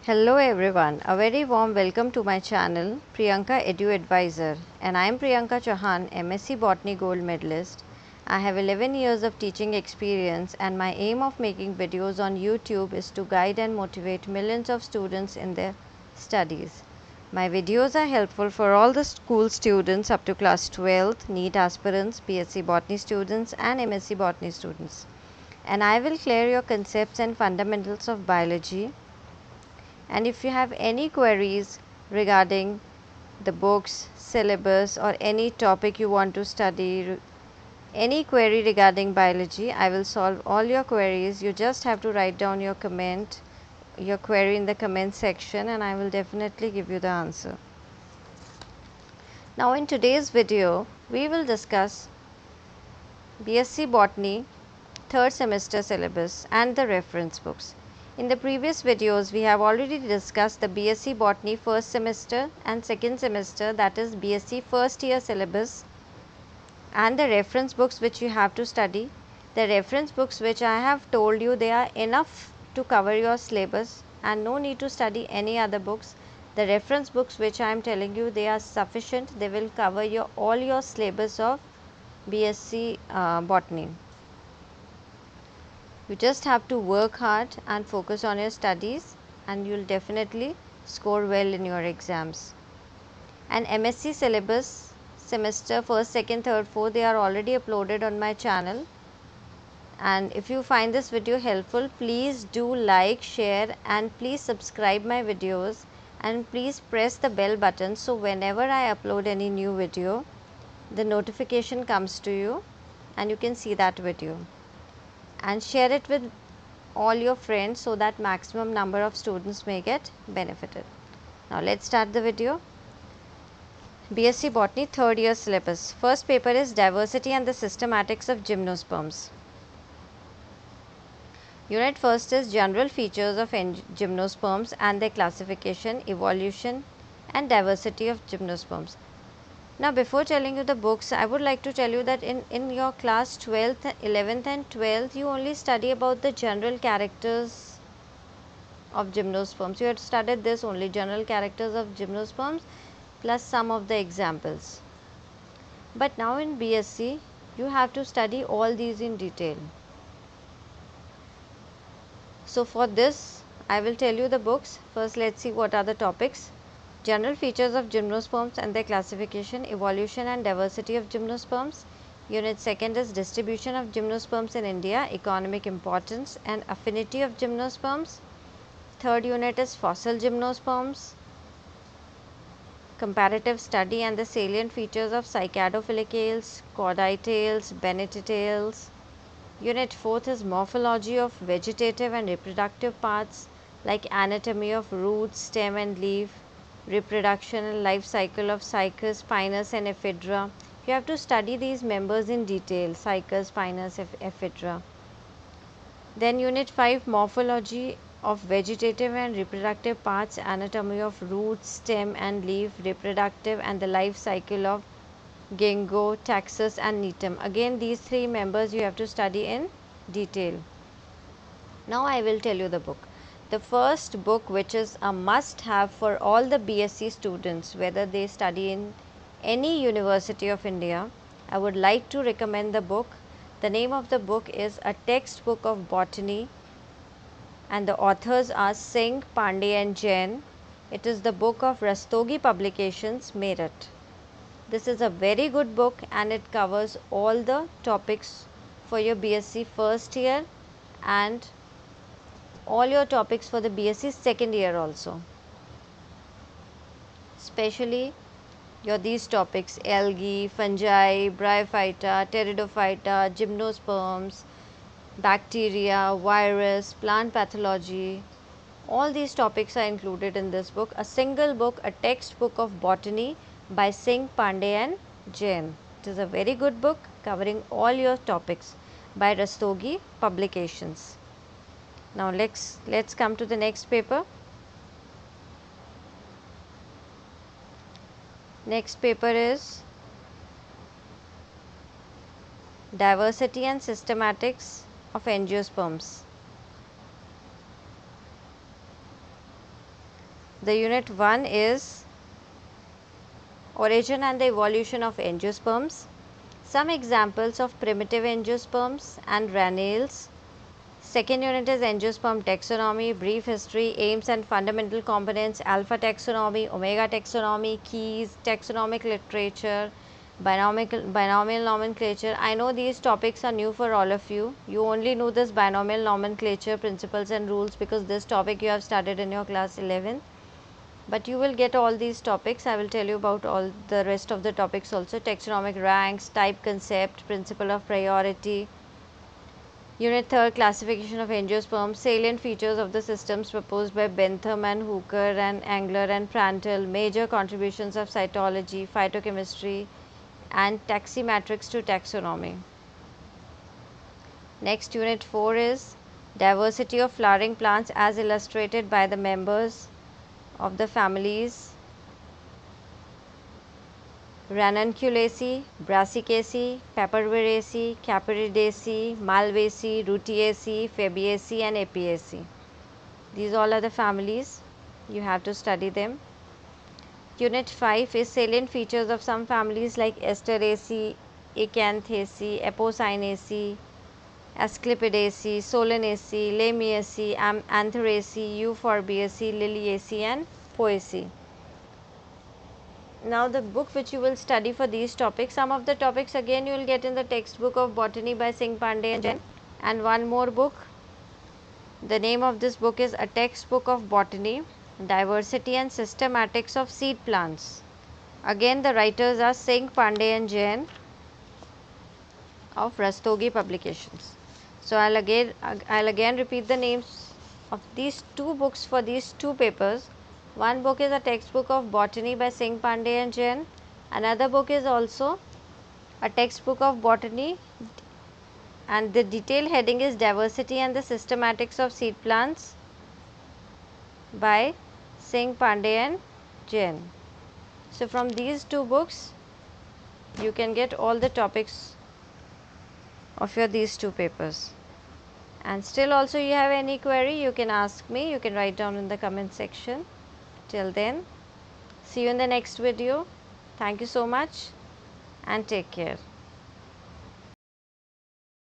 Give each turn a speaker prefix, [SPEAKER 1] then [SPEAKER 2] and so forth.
[SPEAKER 1] Hello everyone, a very warm welcome to my channel Priyanka Edu Advisor, and I am Priyanka Chauhan, MSc Botany Gold Medalist. I have 11 years of teaching experience and my aim of making videos on YouTube is to guide and motivate millions of students in their studies. My videos are helpful for all the school students up to class 12th, NEET aspirants, BSc Botany students and MSc Botany students. And I will clear your concepts and fundamentals of biology. And if you have any queries regarding the books, syllabus or any topic you want to study, any query regarding biology, I will solve all your queries. You just have to write down your query in the comment section, and I will definitely give you the answer. Now in today's video, we will discuss BSc Botany 3rd semester syllabus and the reference books. In the previous videos, we have already discussed the BSc Botany first semester and second semester, that is BSc first year syllabus, and the reference books which you have to study. The reference books which I have told you, they are enough to cover your syllabus and no need to study any other books. The reference books which I am telling you, they are sufficient. They will cover all your syllabus of BSc Botany. You just have to work hard and focus on your studies and you will definitely score well in your exams. And MSc syllabus semester 1st, 2nd, 3rd, 4th, they are already uploaded on my channel. And if you find this video helpful, please do like, share and please subscribe my videos and please press the bell button so whenever I upload any new video, the notification comes to you and you can see that video. And share it with all your friends so that maximum number of students may get benefited. Now let's start the video. BSc Botany 3rd year syllabus. First paper is Diversity and the Systematics of Gymnosperms. Unit 1st is General Features of Gymnosperms and their classification, evolution and diversity of gymnosperms. Now before telling you the books, I would like to tell you that in your class 12th, 11th and 12th, you only study about the general characters of gymnosperms. You had studied this only, general characters of gymnosperms plus some of the examples. But now in BSc, you have to study all these in detail. So for this, I will tell you the books. First, let's see what are the topics. General features of gymnosperms and their classification, evolution and diversity of gymnosperms. Unit 2nd is distribution of gymnosperms in India, economic importance and affinity of gymnosperms. Third unit is fossil gymnosperms, comparative study and the salient features of cycadophylicales, chordatails, bennetatails. Unit 4th is morphology of vegetative and reproductive parts like anatomy of root, stem and leaf, reproduction and life cycle of cycas, pinus and ephedra. You have to study these members in detail, cycas, pinus, ephedra. Then unit 5, morphology of vegetative and reproductive parts, anatomy of root, stem and leaf, reproductive and the life cycle of ginkgo, taxus and neem. Again these three members you have to study in detail. Now I will tell you the book. The first book which is a must have for all the BSc students, whether they study in any university of India, I would like to recommend the book. The name of the book is A Textbook of Botany and the authors are Singh, Pandey and Jain. It is the book of Rastogi Publications, Meerut. This is a very good book and it covers all the topics for your BSc first year and all your topics for the BSc second year also. Especially these topics: algae, fungi, bryophyta, pteridophyta, gymnosperms, bacteria, virus, plant pathology. All these topics are included in this book. A single book, a textbook of botany by Singh, Pandey and Jain. It is a very good book covering all your topics by Rastogi Publications. Now let's come to the next paper. Next paper is Diversity and Systematics of Angiosperms. The unit 1 is origin and the evolution of angiosperms, some examples of primitive angiosperms and ranales. Second unit is angiosperm taxonomy, brief history, aims and fundamental components, alpha taxonomy, omega taxonomy, keys, taxonomic literature, binomial nomenclature. I know these topics are new for all of you. You only know this binomial nomenclature principles and rules because this topic you have studied in your class 11. But you will get all these topics. I will tell you about all the rest of the topics also. Taxonomic ranks, type concept, principle of priority. Unit 3, classification of angiosperms, salient features of the systems proposed by Bentham and Hooker and Engler and Prandtl, major contributions of cytology, phytochemistry and taximetrics to taxonomy. Next, unit 4 is diversity of flowering plants as illustrated by the members of the families Ranunculaceae, Brassicaceae, Papaver, Caparidaceae, Malvaceae, Rutiaceae, Fabaceae and Apiaceae. These all are the families. You have to study them. Unit 5 is salient features of some families like Asteraceae, Acanthaceae, Apocynaceae, Asclepidaceae, Solanaceae, Lamiaceae, Antheraceae, Euphorbiaceae, Liliaceae and Poaceae. Now the book which you will study for these topics, some of the topics again you will get in the textbook of botany by Singh Pandey and Jain, and one more book. The name of this book is A Textbook of Botany, Diversity and Systematics of Seed Plants. Again the writers are Singh Pandey and Jain of Rastogi Publications. So I'll again repeat the names of these two books for these two papers. One book is A Textbook of Botany by Singh Pandey and Jain. Another book is also A Textbook of Botany, and the detailed heading is Diversity and the Systematics of Seed Plants by Singh Pandey and Jain. So from these two books you can get all the topics of these two papers. And still also you have any query, you can ask me, you can write down in the comment section. Till then, see you in the next video. Thank you so much and take care.